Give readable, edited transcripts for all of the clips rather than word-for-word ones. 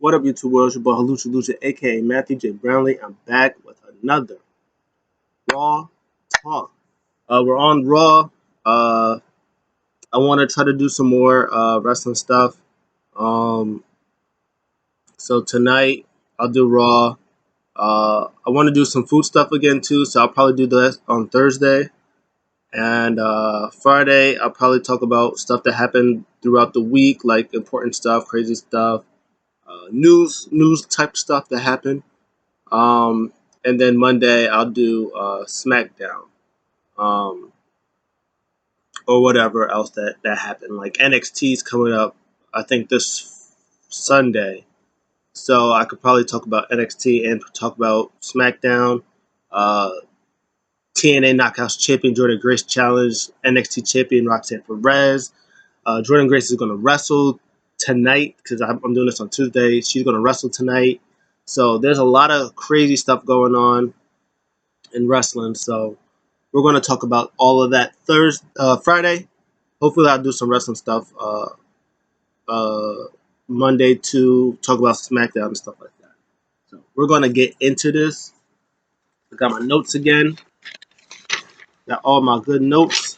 What up, YouTube world? It's your boy Halucha Lucha, aka Matthew J. Brownlee. I'm back with another Raw Talk. We're on Raw. I want to try to do some more wrestling stuff. Um, so tonight I'll do Raw. I want to do some food stuff again too, so I'll probably do that on Thursday. And Friday I'll probably talk about stuff that happened throughout the week, like important stuff, crazy stuff, news type stuff that happened. And then Monday I'll do SmackDown, um, or whatever else that happened. Like NXT's coming up, I think this Sunday, so I could probably talk about NXT and talk about SmackDown. Uh, TNA Knockouts Champion Jordan Grace challenge NXT Champion Roxanne Perez. Jordan Grace is going to wrestle tonight because I'm doing this on Tuesday. She's going to wrestle tonight. So there's a lot of crazy stuff going on in wrestling. So we're going to talk about all of that Friday. Hopefully, I'll do some wrestling stuff uh, Monday to talk about SmackDown and stuff like that. So we're going to get into this. I got my notes again. Got all my good notes.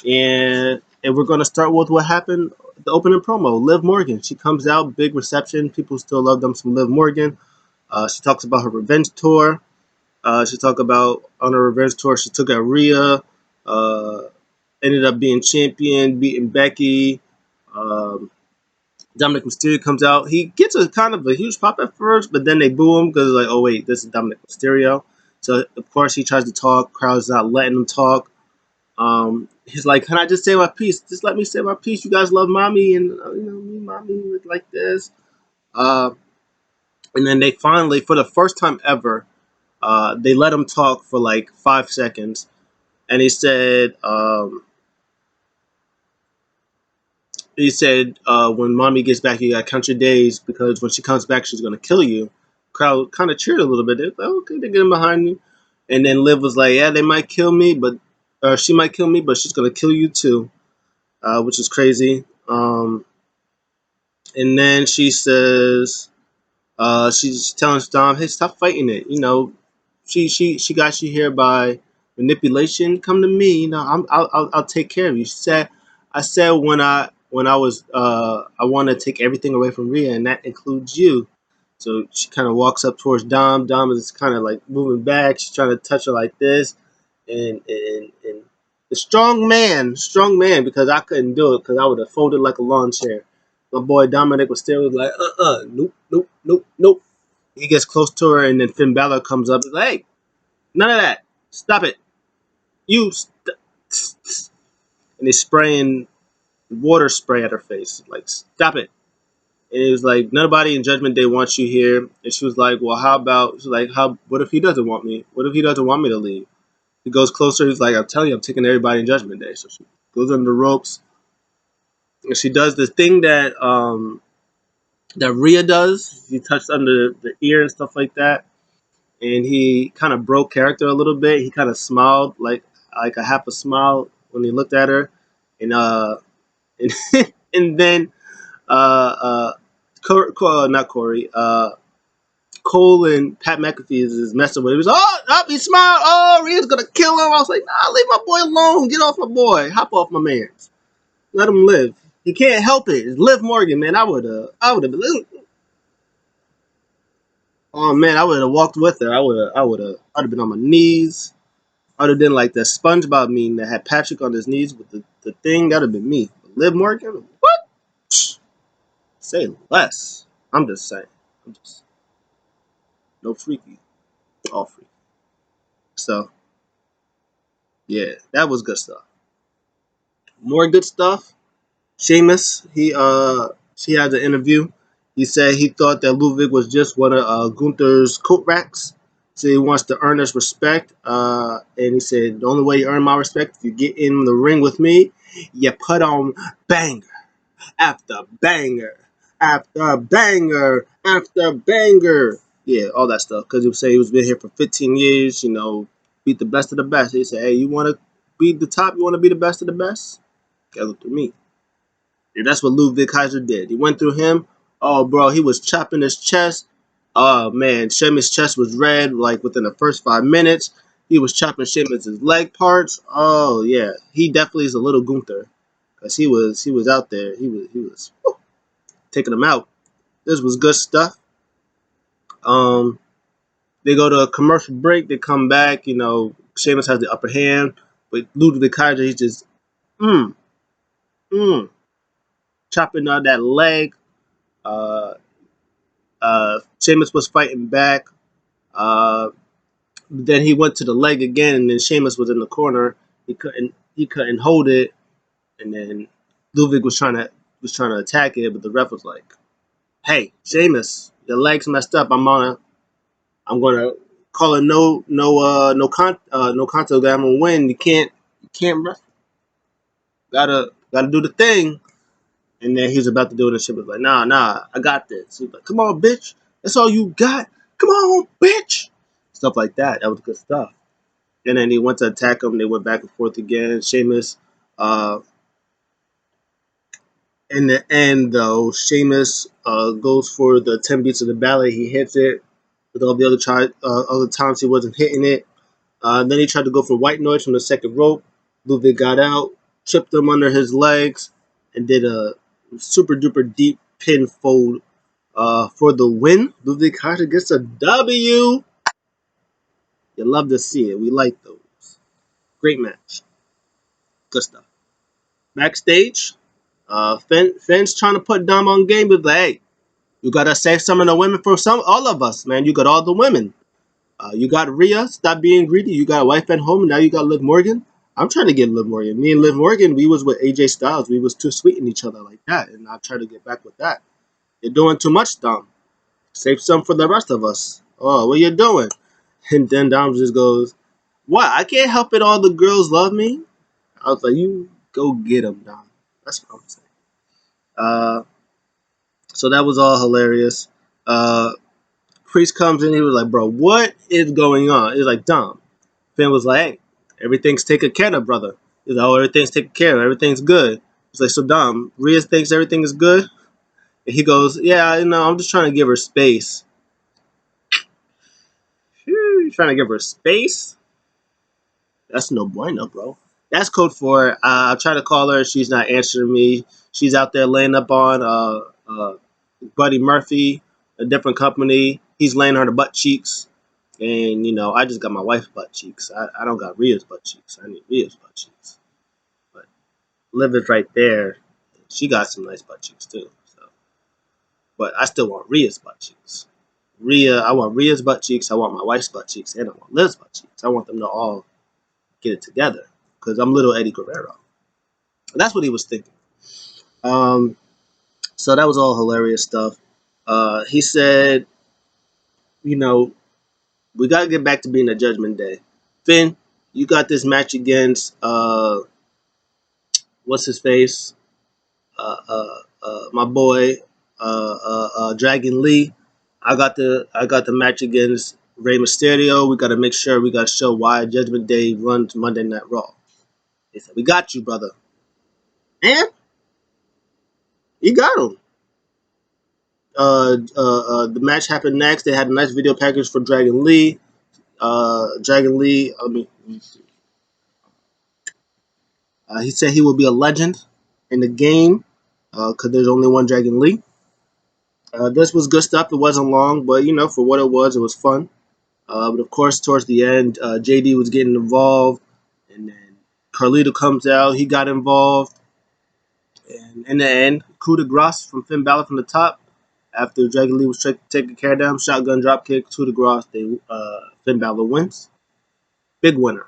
And we're going to start with what happened, the opening promo. Liv Morgan, she comes out, big reception. People still love them some Liv Morgan. She talks about her revenge tour. She talked about on her revenge tour, she took out Rhea, uh, ended up being champion, beating Becky. Um, Dominic Mysterio comes out. He gets a kind of a huge pop at first, but then they boo him because like, oh wait, this is Dominic Mysterio. So of course he tries to talk. Crowd's not letting him talk. He's like, "Can I just say my piece? Just let me say my piece. You guys love mommy, and me, mommy like this." Uh, and then they finally, for the first time ever, they let him talk for like 5 seconds, and he said, when mommy gets back, you gotta count your days because when she comes back, she's gonna kill you. Crowd kind of cheered a little bit. They're like, okay, they're getting behind me. And then Liv was like, yeah, they might kill me, but she might kill me, but she's gonna kill you too, which is crazy. And then she says, she's telling Dom, hey, stop fighting it. She got you here by manipulation. Come to me. I'll take care of you. She said, I said when I was I want to take everything away from Rhea, and that includes you. So she kind of walks up towards Dom. Dom is kind of like moving back. She's trying to touch her like this, and the strong man, because I couldn't do it because I would have folded like a lawn chair. My boy Dominic was still like, nope, nope, nope, nope. He gets close to her, and then Finn Balor comes up. He's like, hey, none of that. Stop it. And he's spraying water spray at her face. Like, stop it. And it was like, nobody in Judgment Day wants you here. And she was like, well, how about, she's like, what if he doesn't want me? What if he doesn't want me to leave? He goes closer. He's like, I'm telling you, I'm taking everybody in Judgment Day. So she goes under the ropes. And she does the thing that Rhea does. He touched under the ear and stuff like that. And he kind of broke character a little bit. He kind of smiled, like a half a smile when he looked at her. And and then not Corey, Cole and Pat McAfee is messing with him. He was, he smiled. Oh, Rhea's gonna kill him. I was like, nah, leave my boy alone. Get off my boy. Hop off my man. Let him live. He can't help it. It's Liv Morgan, man. I would have been. Oh man, I would have walked with her. I'd have been on my knees. I'd have been like the SpongeBob meme that had Patrick on his knees with the thing. That'd have been me. Liv Morgan, what? Psh, say less. I'm just saying. I'm just no freaky, all freaky. So yeah, that was good stuff. More good stuff. Sheamus, she had an interview. He said he thought that Ludwig was just one of Gunther's coat racks. So he wants to earn his respect. And he said the only way you earn my respect if you get in the ring with me, you put on banger after banger after banger after banger. Yeah, all that stuff. Because he was saying he was been here for 15 years. Beat the best of the best. He said, hey, you want to be the top? You want to be the best of the best? Gotta look through me. And that's what Ludwig Kaiser did. He went through him. Oh, bro, he was chopping his chest. Oh man, Sheamus' chest was red like within the first 5 minutes. He was chopping Sheamus' leg parts. Oh yeah, he definitely is a little Gunther, cause he was out there. He was whew, taking him out. This was good stuff. Um, they go to a commercial break. They come back. Sheamus has the upper hand, but Ludwig Kaiser he's just mm mm chopping out that leg. Uh, Sheamus was fighting back. Uh, Then he went to the leg again, and then Sheamus was in the corner. He couldn't hold it, and then Ludwig was trying to attack it, but the ref was like, "Hey, Sheamus, your leg's messed up. I'm gonna call a no contest. I'm gonna win. You can't wrestle. Gotta do the thing." And then he was about to do it, and Sheamus was like, "Nah, I got this." He was like, "Come on, bitch. That's all you got. Come on, bitch." Stuff like that. That was good stuff. And then he went to attack him. They went back and forth again. Sheamus, uh, in the end, though, Sheamus goes for the 10 beats of the ballet. He hits it. With all the other times he wasn't hitting it. Then he tried to go for white noise from the second rope. Ludwig got out, tripped him under his legs, and did a super duper deep pin fold for the win. Ludwig Kaiser gets a W. You love to see it. We like those. Great match. Good stuff. Backstage, Finn's trying to put Dom on game, but like, hey, you gotta save some of the women for all of us, man. You got all the women. You got Rhea, stop being greedy. You got a wife at home, and now you got Liv Morgan. I'm trying to get Liv Morgan. Me and Liv Morgan, we was with AJ Styles. We was too sweet in each other like that, and I try to get back with that. You're doing too much, Dom. Save some for the rest of us. Oh, what you doing? And then Dom just goes, "What? I can't help it. All the girls love me." I was like, "You go get them, Dom." That's what I'm saying. Uh, So that was all hilarious. Uh, Priest comes in. He was like, "Bro, what is going on?" He's like, "Dom." Finn was like, "Hey, everything's taken care of, brother." He's like, "Oh, everything's taken care of. Everything's good." He's like, "So Dom, Rhea thinks everything is good." And he goes, "Yeah, I'm just trying to give her space." Phew, trying to give her space? That's no bueno, bro. That's code for I try to call her. She's not answering me. She's out there laying up on Buddy Murphy, a different company. He's laying her the butt cheeks. And, I just got my wife's butt cheeks. I don't got Rhea's butt cheeks. I need Rhea's butt cheeks. But Liv is right there. She got some nice butt cheeks, too. So, but I still want Rhea's butt cheeks. I want Rhea's butt cheeks. I want my wife's butt cheeks. And I want Liv's butt cheeks. I want them to all get it together. Because I'm little Eddie Guerrero. And that's what he was thinking. Um, so that was all hilarious stuff. He said, you know, we got to get back to being a Judgment Day. Finn, you got this match against what's his face, my boy, Dragon Lee. I got the match against Rey Mysterio. We got to make sure we got to show why Judgment Day runs Monday Night Raw. They said, "We got you, brother," and he got him. The match happened next. They had a nice video package for Dragon Lee. Dragon Lee, he said he will be a legend in the game because there's only one Dragon Lee. This was good stuff. It wasn't long, but for what it was fun. But of course, towards the end, JD was getting involved, and then Carlito comes out. He got involved, and in the end, coup de grace from Finn Balor from the top. After Dragon Lee was taking care of them, shotgun dropkick, coup de grace. Finn Balor wins, big winner.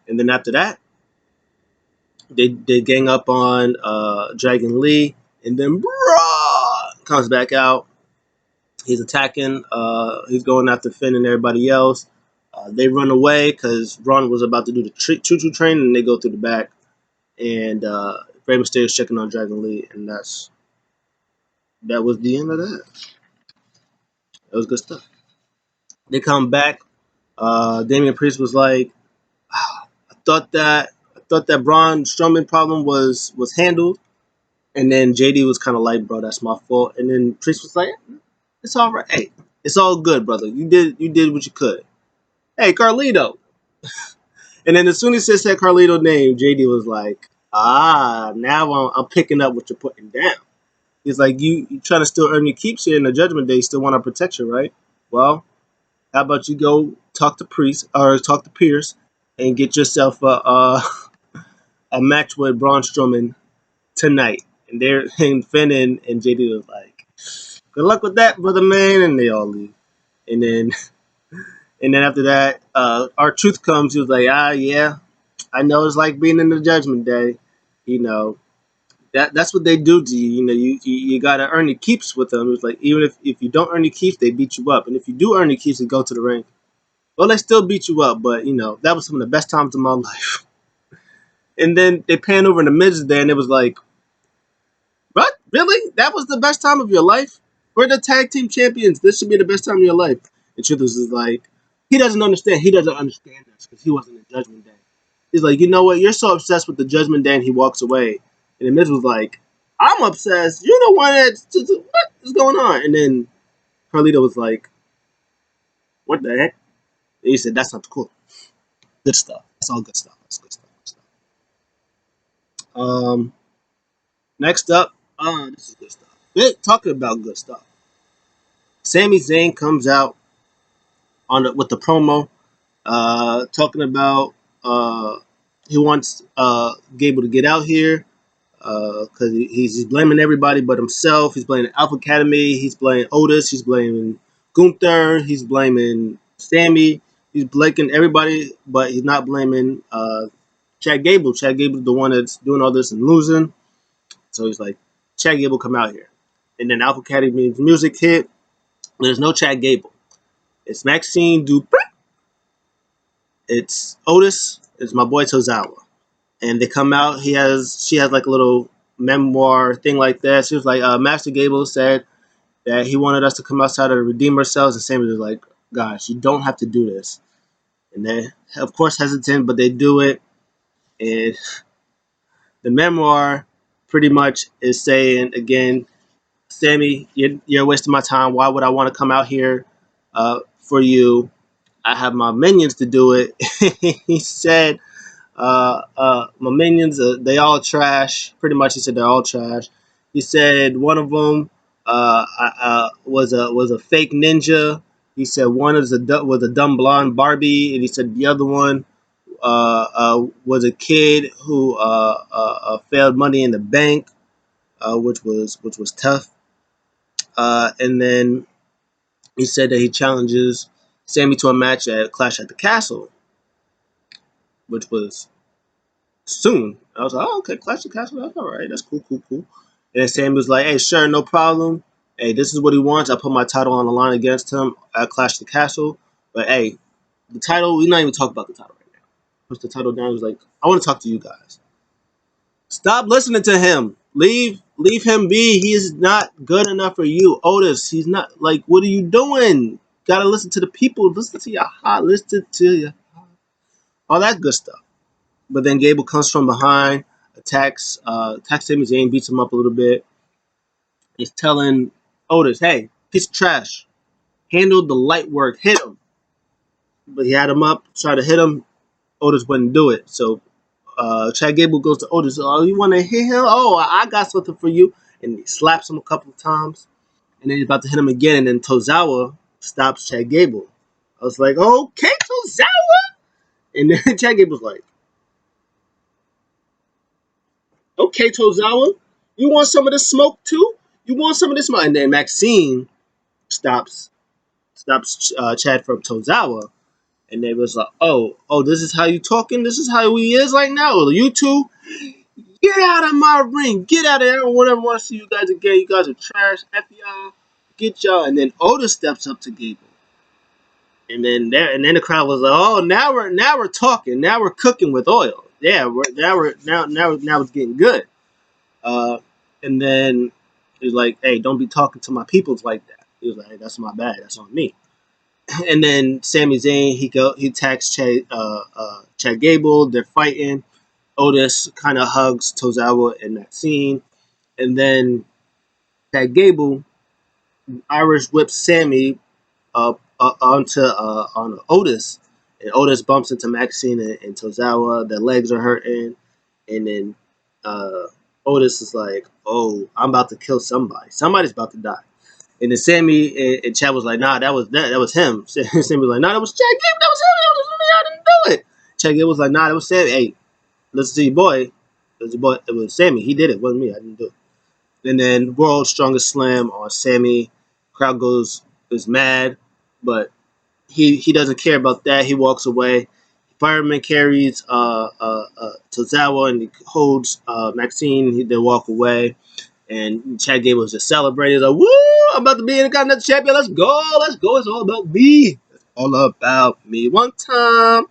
And then after that, they gang up on Dragon Lee, and then Bron comes back out. He's attacking. He's going after Finn and everybody else. They run away because Bron was about to do the choo-choo train, and they go through the back. And Rey Mysterio is checking on Dragon Lee, and that was the end of that. That was good stuff. They come back. Damian Priest was like, "I thought that Braun Strowman problem was handled. And then JD was kind of like, bro, that's my fault. And then Priest was like, it's all right. Hey, it's all good, brother. You did what you could. Hey, Carlito. And then as soon as he said Carlito's name, JD was like, now I'm picking up what you're putting down. He's like, you trying to still earn your keeps here in the Judgment Day. You still want our protection, right? Well, how about you go talk to Priest or talk to Pierce and get yourself a match with Braun Strowman tonight. And they're and Finn and JD was like, good luck with that, brother man, and they all leave. And then after that, our truth comes. He was like, yeah, I know it's like being in the Judgment Day. You know that's what they do to you. You know you gotta earn your keeps with them. It's like even if you don't earn your keeps, they beat you up, and if you do earn your keeps and go to the ring, well, they still beat you up. But that was some of the best times of my life. And then they pan over in the midst there, and it was like, what? Really? That was the best time of your life? We're the tag team champions. This should be the best time of your life. And Truth is like, he doesn't understand. He doesn't understand this because he wasn't in Judgment Day. He's like, you know what? You're so obsessed with the Judgment Day, and he walks away. And the Miz was like, I'm obsessed. You're the one that's what is going on? And then Carlito was like, what the heck? And he said, that sounds cool. Good stuff. That's all good stuff. That's good stuff. Good stuff. Next up, this is good stuff. Talking about good stuff. Sami Zayn comes out with the promo, talking about he wants Gable to get out here because he's blaming everybody but himself. He's blaming Alpha Academy. He's blaming Otis. He's blaming Gunther. He's blaming Sammy. He's blaming everybody, but he's not blaming Chad Gable. Chad Gable's the one that's doing all this and losing. So he's like, Chad Gable, come out here. And then Alpha Academy's music hit. There's no Chad Gable. It's Maxine Dupri. It's Otis. It's my boy Tozawa. And they come out. She has like a little memoir thing like that. She was like, Master Gable said that he wanted us to come outside and redeem ourselves. And Sam was like, gosh, you don't have to do this. And they, of course, hesitant, but they do it. And the memoir pretty much is saying, again, Sammy, you're wasting my time. Why would I want to come out here for you? I have my minions to do it. He said, my minions, they all trash. Pretty much, he said they're all trash. He said one of them was a fake ninja. He said one was a dumb blonde Barbie, and he said the other one was a kid who failed Money in the Bank, which was tough. And then he said that he challenges Sammy to a match at Clash at the Castle, which was soon. I was like, oh, okay, Clash at the Castle, that's all right. That's cool. And then Sammy was like, hey, sure, no problem. Hey, this is what he wants. I put my title on the line against him at Clash at the Castle. But hey, the title, we're not even talking about the title right now. Puts the title down. He was like, I want to talk to you guys. Stop listening to him. Leave him be. He is not good enough for you, Otis. He's not like. What are you doing? Gotta listen to the people. Listen to your heart. Listen to your heart. All that good stuff. But then Gable comes from behind, attacks Sami Zayn, beats him up a little bit. He's telling Otis, "Hey, piece of trash. Handle the light work. Hit him." But he had him up, tried to hit him. Otis wouldn't do it. So Chad Gable goes to Otis. Oh, you want to hit him? Oh, I got something for you. And he slaps him a couple of times. And then he's about to hit him again. And then Tozawa stops Chad Gable. I was like, okay, Tozawa. And then Chad Gable's like, okay, Tozawa, you want some of this smoke too? You want some of this smoke? And then Maxine stops Chad from Tozawa. And they was like, oh, this is how you talking? This is how he is right now? Well, you two, get out of my ring. Get out of there. I don't ever want to see you guys again. You guys are trash. F y'all. Get y'all. And then Otis steps up to Gable. And then the crowd was like, oh, now we're talking. Now we're cooking with oil. Yeah, now it's getting good. And then he was like, hey, don't be talking to my peoples like that. He was like, hey, that's my bad. That's on me. And then Sami Zayn, he attacks Chad Gable. They're fighting. Otis kind of hugs Tozawa in that scene. and then that Gable Irish whips Sammy onto on Otis, and Otis bumps into Maxine and Tozawa. Their legs are hurting, and then uh, Otis is like, "Oh, I'm about to kill somebody. Somebody's about to die." And then Sammy and Chad was like, "Nah, that was him." Sammy was like, "Nah, that was Chad Gable. That was him. That was me. I didn't do it." Chad Gable was like, "Nah, that was Sammy. Hey, listen to your boy. It was Sammy. He did it. It wasn't me. I didn't do it." And then World's Strongest Slam on Sammy. Crowd is mad, but he doesn't care about that. He walks away. Fireman carries Tozawa and he holds Maxine. They walk away, and Chad Gable was just celebrating. He's like, "Woo! I'm about to be in the Continental Champion. Let's go! Let's go! It's all about me. It's all about me. One time,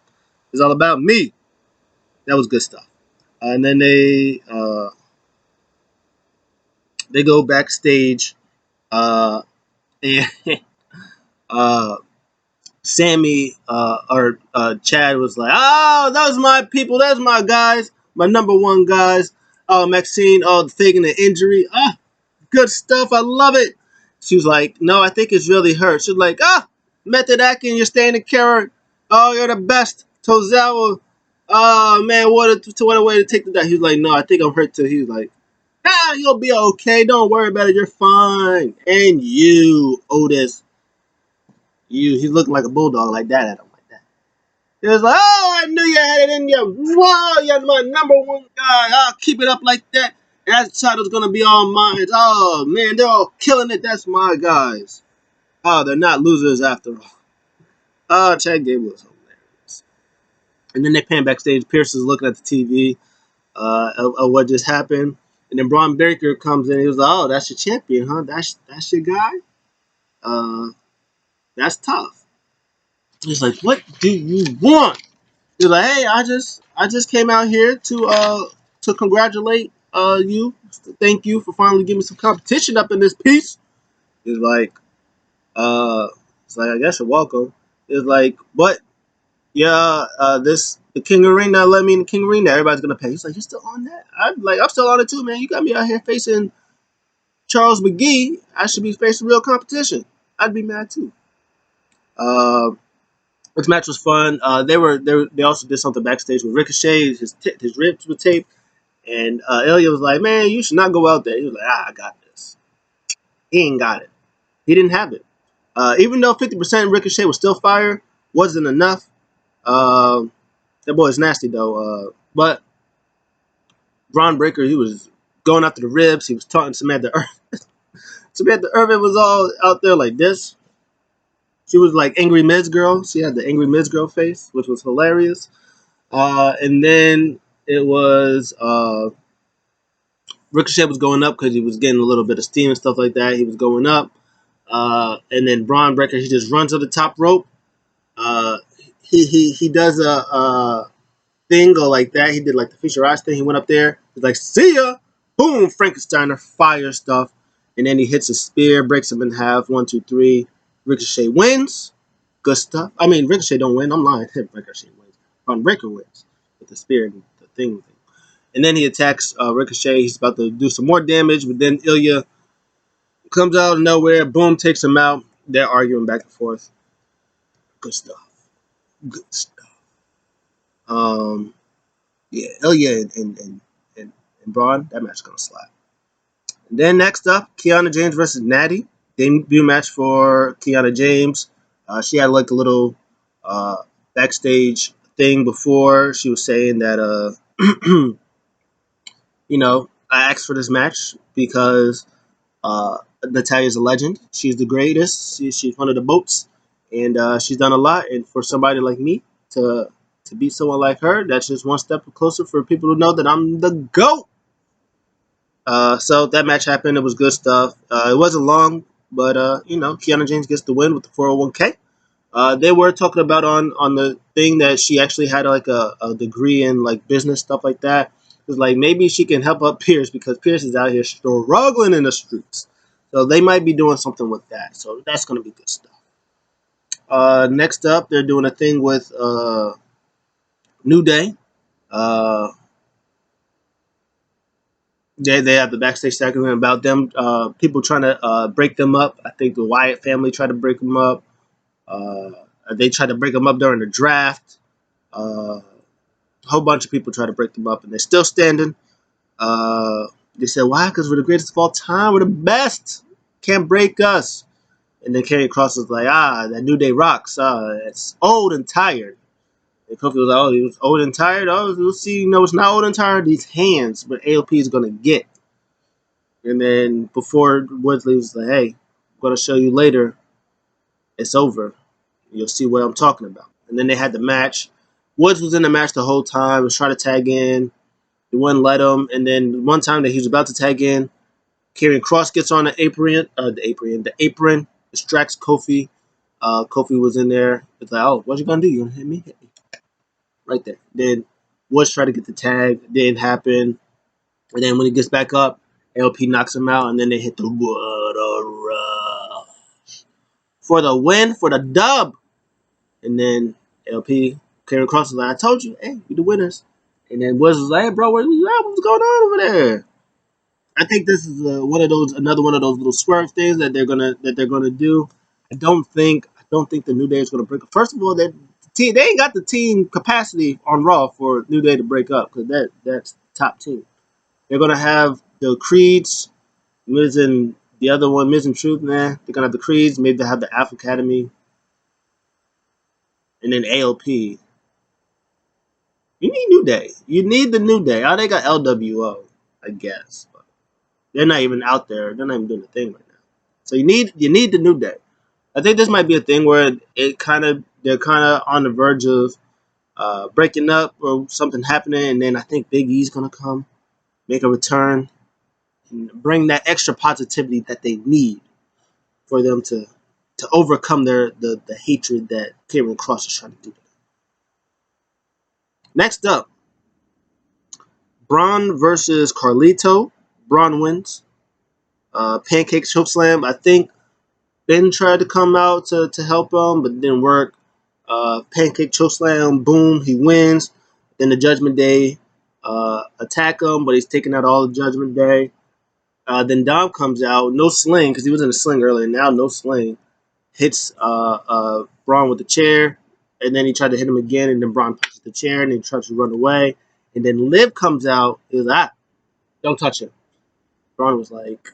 it's all about me." That was good stuff. And then they go backstage, and uh, Sammy or Chad was like, "Oh, those my people. Those my guys. My number one guys. Oh, Maxine. Oh, faking the injury. Ah, good stuff. I love it." She was like, "No, I think it's really her." She's like, "Ah, Method acting. You're staying in character. Oh, you're the best, Tozawa. Oh man, what a way to take the die." He was like, "No, I think I'm hurt too." He was like, "Ah, you'll be okay. Don't worry about it. You're fine." And you, Otis, he's looking like a bulldog like that at him like that. He was like, "Oh, I knew you had it in you. Whoa, you're my number one guy. I'll keep it up like that. And that title's gonna be all mine. Oh man, they're all killing it. That's my guys. Oh, they're not losers after all." Oh, Chad Gable was hilarious. And then they pan backstage. Pierce is looking at the TV of what just happened. And then Braun Breaker comes in. He was like, "Oh, that's your champion, huh? That's your guy. Uh, that's tough." He's like, "What do you want?" He's like, "Hey, I just came out here to congratulate you. Thank you for finally giving me some competition up in this piece." He's like, uh, it's like, "I guess you're welcome." It's like, "But yeah, this the King of Ring not let me in the King of Ring. That everybody's gonna pay." He's like, "You're still on that?" I'm still on it too, man. You got me out here facing Charles McGee. I should be facing real competition. I'd be mad too. Uh, this match was fun. They also did something backstage with Ricochet. His ribs were taped. And Ilya was like, "Man, you should not go out there." He was like, "I got this." He ain't got it. He didn't have it. Even though 50% Ricochet was still fire, wasn't enough. Uh, that boy is nasty, though. But Braun Breaker, he was going after the ribs. He was taunting Samantha Irvin. Samantha Irvin was all out there like this. She was like Angry Miz Girl. She had the Angry Miz Girl face, which was hilarious. And then it was Ricochet was going up because he was getting a little bit of steam and stuff like that. He was going up. And then Braun Breaker, he just runs to the top rope. Uh, he does a thing go like that. He did like the Fisher Eyes thing. He went up there. He's like, "See ya!" Boom! Frankensteiner fire stuff, and then he hits a spear, breaks him in half. 1, 2, 3. Ricochet wins. Good stuff. I mean, Ricochet don't win. I'm lying. Ricochet wins. Braun Breaker wins with the spear and the thing. And then he attacks Ricochet. He's about to do some more damage, but then Ilya comes out of nowhere. Boom, takes him out. They're arguing back and forth. Good stuff. Good stuff. Um, yeah, Ilya and Braun, that match is gonna slap. And then next up, Kiana James versus Natty. Debut match for Kiana James. She had like a little uh, backstage thing before. She was saying that I asked for this match because Natalia's a legend. She's the greatest. She's one of the boats, and she's done a lot. And for somebody like me to beat someone like her, that's just one step closer for people to know that I'm the GOAT. So that match happened. It was good stuff. It wasn't long, but Kiana James gets the win with the 401k. They were talking about on the thing that she actually had like a degree in like business stuff like that. It was like maybe she can help up Pierce because Pierce is out here struggling in the streets. So they might be doing something with that. So that's gonna be good stuff. Next up, they're doing a thing with New Day. Uh, They have the backstage segment about them, people trying to break them up. I think the Wyatt family tried to break them up. Uh, they tried to break them up during the draft. A whole bunch of people tried to break them up, and they're still standing. Uh, they said, "Why? Because we're the greatest of all time. We're the best. Can't break us." And then Karrion Cross was like, that New Day rocks. It's old and tired. And Kofi was like, oh, he was old and tired? Oh, we'll see. No, it's not old and tired. These hands, but AOP is going to get. And then before Woodley was like, hey, I'm going to show you later. It's over. You'll see what I'm talking about. And then they had the match. Woods was in the match the whole time, was trying to tag in. He wouldn't let him. And then one time that he was about to tag in, Karrion Cross gets on the apron, distracts Kofi. Kofi was in there. It's like, oh, what you gonna do? You gonna hit me? Hit me. Right there. Then Woods tried to get the tag. Didn't happen. And then when he gets back up, LP knocks him out, and then they hit the What a Rush for the win, for the dub. And then LP, Karrion Cross was like, I told you, hey, we the winners. And then Woods was like, hey, bro, what's going on over there? I think this is another one of those little swerve things that they're gonna do. I don't think the New Day is gonna break up. First of all, they ain't got the team capacity on Raw for New Day to break up because that's top team. They're gonna have the Creeds, Miz and the other one, Miz and Truth. Man, they're gonna have the Creeds. Maybe they have the Alpha Academy, and then AOP. You need New Day. You need the New Day. Oh, they got LWO, I guess. But they're not even out there. They're not even doing a thing right now. So you need the New Day. I think this might be a thing where they're kind of on the verge of breaking up or something happening, and then I think Big E's gonna come, make a return, and bring that extra positivity that they need for them to overcome the hatred that Karrion Cross is trying to do. Next up, Bron versus Carlito. Bron wins. Pancake chokeslam. I think Ben tried to come out to help him, but it didn't work. Pancake chokeslam, boom, he wins. Then the Judgment Day attack him, but he's taking out all the Judgment Day. Then Dom comes out, no sling, because he was in a sling earlier. Now no sling. Hits Braun with the chair, and then he tried to hit him again, and then Braun punches the chair, and he tries to run away. And then Liv comes out, he's like, don't touch him. Braun was like,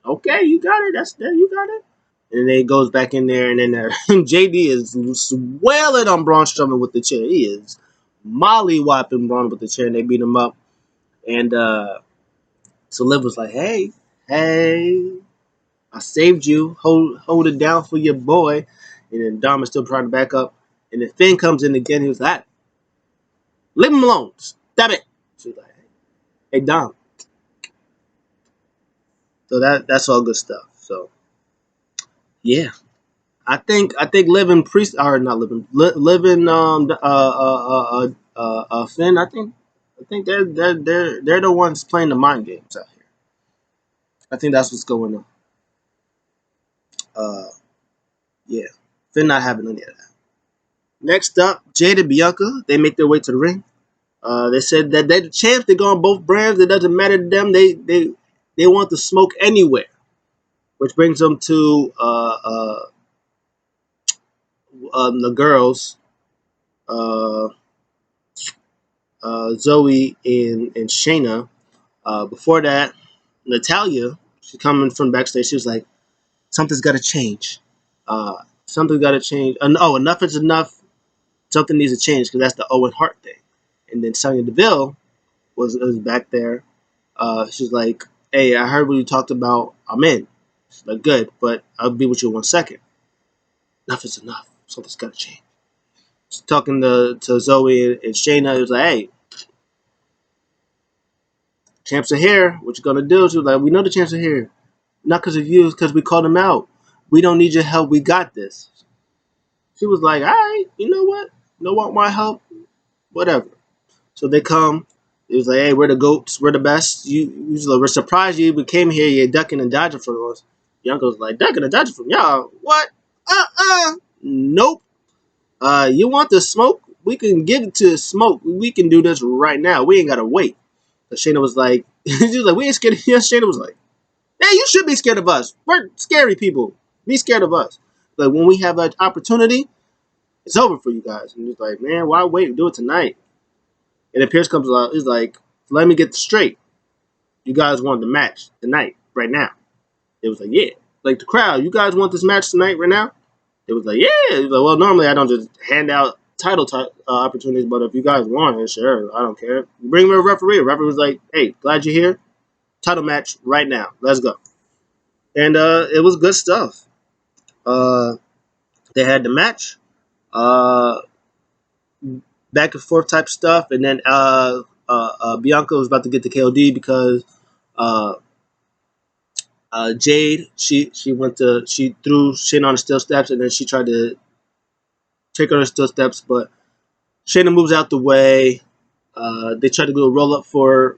okay, you got it, you got it. And then he goes back in there, and then JD is swelling on Braun Strowman with the chair. He is molly-whopping Braun with the chair, and they beat him up. And so Liv was like, hey, I saved you. Hold it down for your boy. And then Dom is still trying to back up. And then Finn comes in again. He was like, leave him alone. Stop it. She was like, hey, Dom. So that's all good stuff. So, yeah. Living Priest or not living Finn. I think they're the ones playing the mind games out here. I think that's what's going on. Uh, yeah, Finn not having any of that. Next up, Jade and Bianca. They make their way to the ring. They said that they're the champs. They go on both brands. It doesn't matter to them. They want the smoke anywhere, which brings them to the girls. Uh, Zoe and Shayna. Before that, Natalia, she coming from backstage. She was like, "Something's got to change. Something's got to change. Oh, enough is enough. Something needs to change because that's the Owen Hart thing." And then Sonya Deville was back there. She's like, "Hey, I heard what you talked about. I'm in." She's like, "Good, but I'll be with you in 1 second. Enough is enough. Something's got to change." She's talking to Zoe and Shayna. It was like, "Hey, champs are here. What you gonna do?" She was like, "We know the champs are here. Not because of you, it's because we called them out. We don't need your help. We got this." She was like, "All right, you know what? You don't want my help? Whatever." So they come. It was like, "Hey, we're the goats. We're the best. We're surprised you even came here. You're ducking and dodging from us." Bianca was like, "Ducking and dodging from y'all? What? Nope. You want the smoke? We can give it to smoke. We can do this right now. We ain't gotta wait." So Shayna was like, She was like, we ain't scared of you. Shayna was like, hey, you should be scared of us. We're scary people. Be scared of us. Like, when we have an opportunity, it's over for you guys. And he's like, man, why wait? Do it tonight. And then Pierce comes out. He's like, let me get this straight. You guys want the match tonight, right now. It was like, yeah. Like, the crowd, you guys want this match tonight, right now? It was like, yeah. It was like, well, normally I don't just hand out title opportunities, but if you guys want it, sure, I don't care. You bring me a referee. A referee was like, hey, glad you're here. Title match right now. Let's go. And it was good stuff. They had the match, uh, back and forth type stuff, and then Bianca was about to get the KOD because uh, Jade she threw Shayna on the steel steps, and then she tried to take her on the steel steps, but Shayna moves out the way. They try to do a roll up for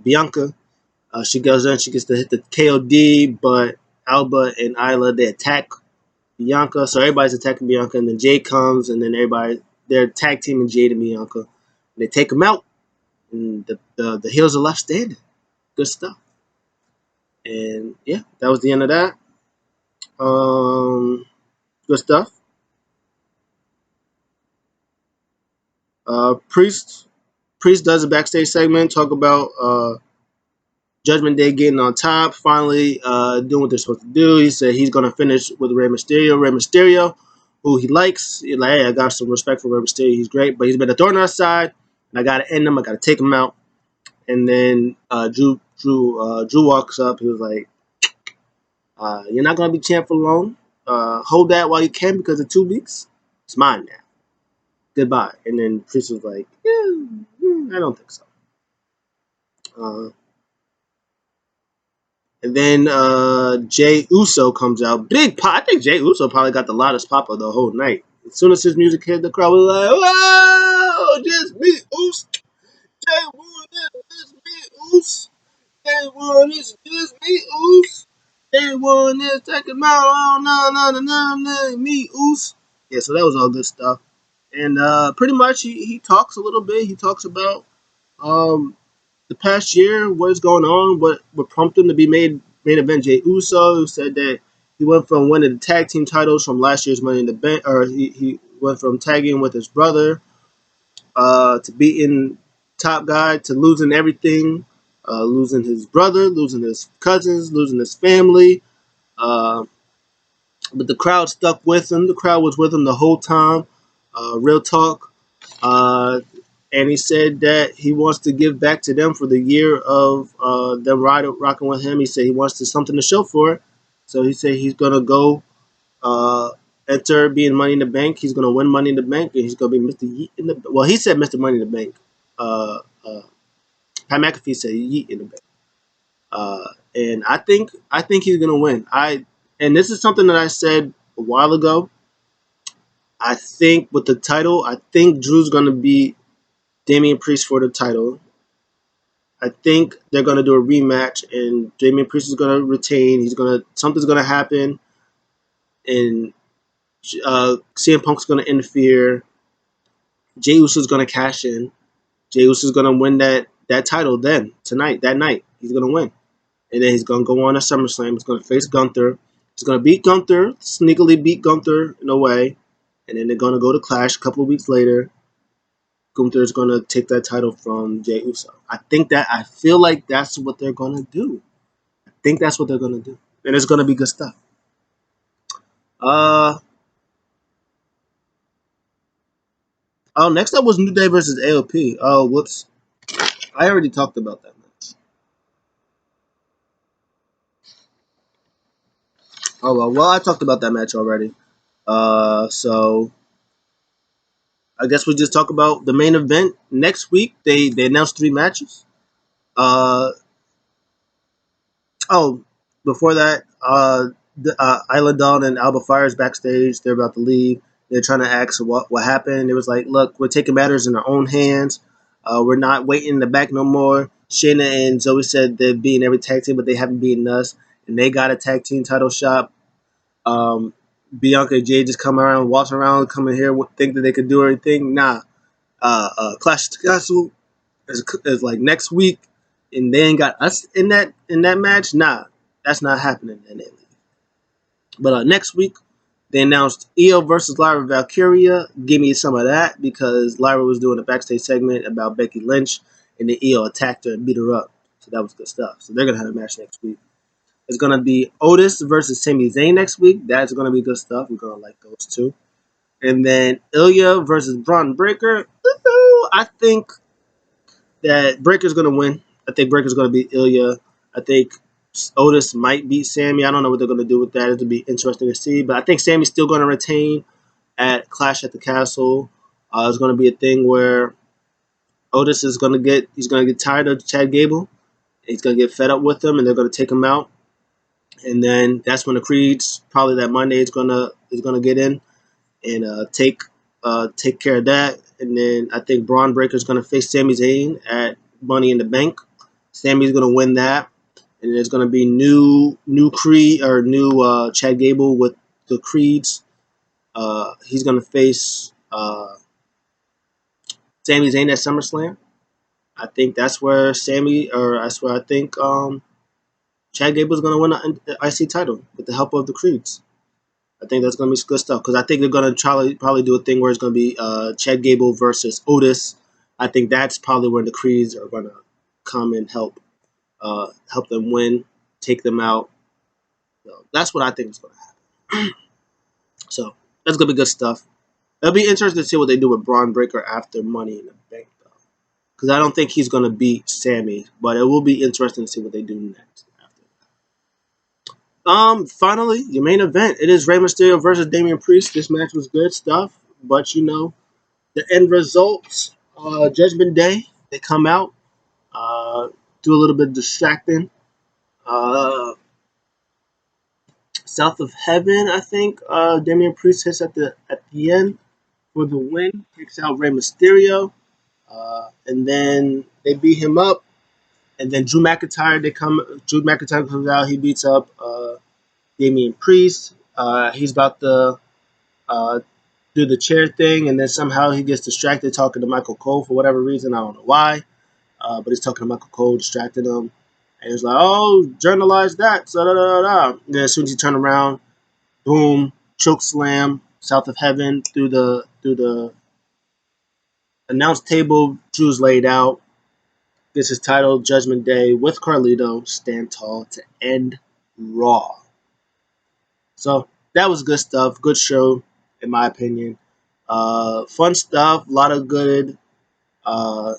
Bianca. She goes in, she gets to hit the KOD, but Alba and Isla they attack Bianca, so everybody's attacking Bianca, and then Jade comes, and then they're tag teaming Jade and Bianca. And they take them out, and the heels are left standing. Good stuff. And yeah, that was the end of that. Good stuff. Priest does a backstage segment, talk about Judgment Day getting on top, finally doing what they're supposed to do. He said he's going to finish with Rey Mysterio. Rey Mysterio, who he likes. He's like, hey, I got some respect for Rey Mysterio. He's great, but he's been a thorn on our side, and I got to end him. I got to take him out. And then Drew walks up. He was like, you're not going to be champ for long. Hold that while you can because in 2 weeks, it's mine now. Goodbye. And then Priest was like, I don't think so. And then Jay Uso comes out. Big pop. I think Jay Uso probably got the loudest pop of the whole night. As soon as his music hit, the crowd was like, whoa, just me, Uso. Jay won this, just me, Uso. Jay won this, just me, Uso. Jay won this, take him out. Oh, no, me, Uso. Yeah, so that was all good stuff. And pretty much he talks a little bit. He talks about um, the past year, what is going on, what prompted him to be made main event. Jey Uso said that he went from winning the tag team titles from last year's Money in the Bank, or he went from tagging with his brother to beating top guy to losing everything, losing his brother, losing his cousins, losing his family. Uh, but the crowd stuck with him. The crowd was with him the whole time. Real talk. And he said that he wants to give back to them for the year of them rocking with him. He said he wants to something to show for it. So he said he's gonna go enter being Money in the Bank. He's gonna win Money in the Bank, and he's gonna be Mr. Yeet in the. Well, he said Mr. Money in the Bank. Uh, uh, Pat McAfee said Yeet in the Bank. And I think he's gonna win. And this is something that I said a while ago. I think with the title, I think Drew's gonna be Damian Priest for the title. I think they're gonna do a rematch, and Damian Priest is gonna retain. Something's gonna happen, and CM Punk's gonna interfere. Jey Uso's gonna cash in. Jey Uso's gonna win that title that night. He's gonna win, and then he's gonna go on to SummerSlam. He's gonna face Gunther. He's gonna beat Gunther, sneakily beat Gunther in a way, and then they're gonna go to Clash a couple of weeks later. Gunther's gonna take that title from Jey Uso. I feel like that's what they're gonna do. I think that's what they're gonna do, and it's gonna be good stuff. Uh oh, next up was New Day versus AOP. Oh, whoops! I already talked about that match. Oh well, I talked about that match already. So I guess we just talk about the main event next week. They announced 3 matches. Uh oh, before that, Isla Dawn and Alba Fire's backstage. They're about to leave. They're trying to ask what happened. It was like, look, we're taking matters in our own hands. We're not waiting in the back no more. Shayna and Zoe said they're beating every tag team, but they haven't beaten us. And they got a tag team title shot. Um, Bianca and Jay just come around, walk around, come in here, think that they could do everything. Nah. Clash of the Castle is like next week. and they ain't got us in that match. Nah, that's not happening. But next week they announced Io versus Lyra Valkyria. Give me some of that because Lyra was doing a backstage segment about Becky Lynch, and then Io attacked her and beat her up. So that was good stuff. So they're gonna have a match next week. It's gonna be Otis versus Sami Zayn next week. That's gonna be good stuff. We're gonna like those two. And then Ilya versus Bron Breakker. I think that Breaker's gonna win. I think Breaker's gonna beat Ilya. I think Otis might beat Sammy. I don't know what they're gonna do with that. It'll be interesting to see. But I think Sammy's still gonna retain at Clash at the Castle. It's gonna be a thing where Otis is gonna get tired of Chad Gable. He's gonna get fed up with him, and they're gonna take him out. And then that's when the Creeds probably that Monday is gonna get in and take care of that. And then I think Braun Breaker's going to face Sami Zayn at Money in the Bank. Sammy's going to win that, and there's going to be new Creed or new Chad Gable with the Creeds. He's going to face Sami Zayn at SummerSlam. I think that's where I think Chad Gable's going to win the IC title with the help of the Creeds. I think that's going to be good stuff because I think they're going to probably do a thing where it's going to be Chad Gable versus Otis. I think that's probably where the Creeds are going to come and help them win, take them out. So that's what I think is going to happen. So that's going to be good stuff. It'll be interesting to see what they do with Braun Breaker after Money in the Bank, though, because I don't think he's going to beat Sammy, but it will be interesting to see what they do next. Finally, your main event. It is Rey Mysterio versus Damian Priest. This match was good stuff, but the end results. Judgment Day. They come out, do a little bit of distracting. Uh, South of Heaven, I think. Damian Priest hits at the end for the win. Takes out Rey Mysterio, and then they beat him up. And then Drew McIntyre. Drew McIntyre comes out. He beats up Damian Priest. He's about to do the chair thing, and then somehow he gets distracted talking to Michael Cole for whatever reason. I don't know why, but he's talking to Michael Cole, distracted him, and he's like, "Oh, journalize that." So da da da da. Then as soon as he turned around, boom, choke slam, South of Heaven through the announce table. Drew's laid out. Gets his title, Judgment Day with Carlito. Stand tall to end Raw. So that was good stuff. Good show, in my opinion. Fun stuff. A lot of good uh,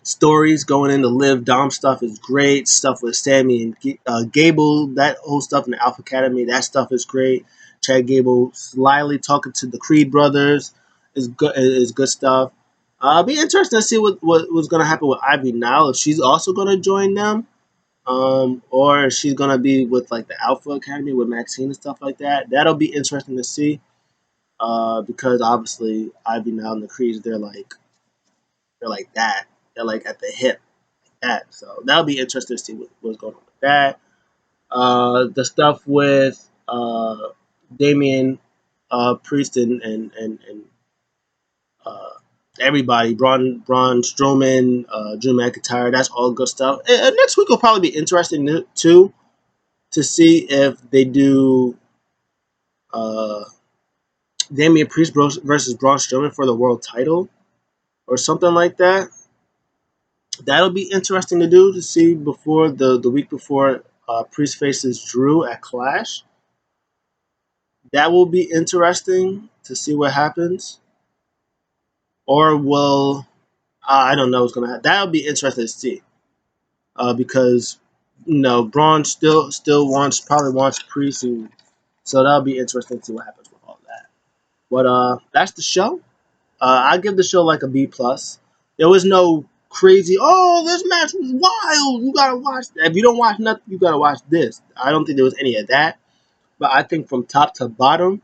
stories going into Liv. Dom stuff is great. Stuff with Sammy and Gable. That whole stuff in the Alpha Academy. That stuff is great. Chad Gable slyly talking to the Creed brothers is good. Is good stuff. Be interesting to see what was going to happen with Ivy now. If she's also going to join them. Or she's gonna be with like the Alpha Academy with Maxine and stuff like that. That'll be interesting to see. Because obviously Ivy now and the Creeds, they're like that. They're like at the hip, like that. So that'll be interesting to see what's going on with that. The stuff with Damian Priest and uh, everybody, Braun Strowman, Drew McIntyre. That's all good stuff. And next week will probably be interesting too to see if they do uh, Damian Priest versus Braun Strowman for the world title or something like that. That'll be interesting to do to see before the week before Priest faces Drew at Clash. That will be interesting to see what happens. Or will I don't know what's gonna happen. That'll be interesting to see because Braun still probably wants Priest, so that'll be interesting to see what happens with all that. But that's the show. I give the show like a B plus. There was no crazy. Oh, this match was wild. You gotta watch. If you don't watch nothing, you gotta watch this. I don't think there was any of that. But I think from top to bottom,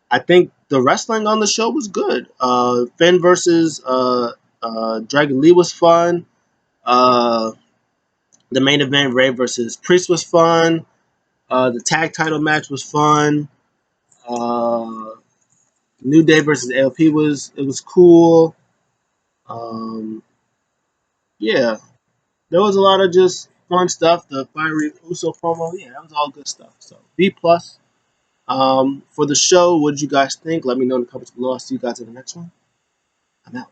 I think the wrestling on the show was good. Finn versus Dragon Lee was fun. Uh, the main event, Ray versus Priest, was fun. The tag title match was fun. Uh, New Day versus ALP was cool. Um, Yeah, there was a lot of just fun stuff. The Fiery Uso promo, yeah, that was all good stuff. So B plus. For the show, what did you guys think? Let me know in the comments below. I'll see you guys in the next one. I'm out.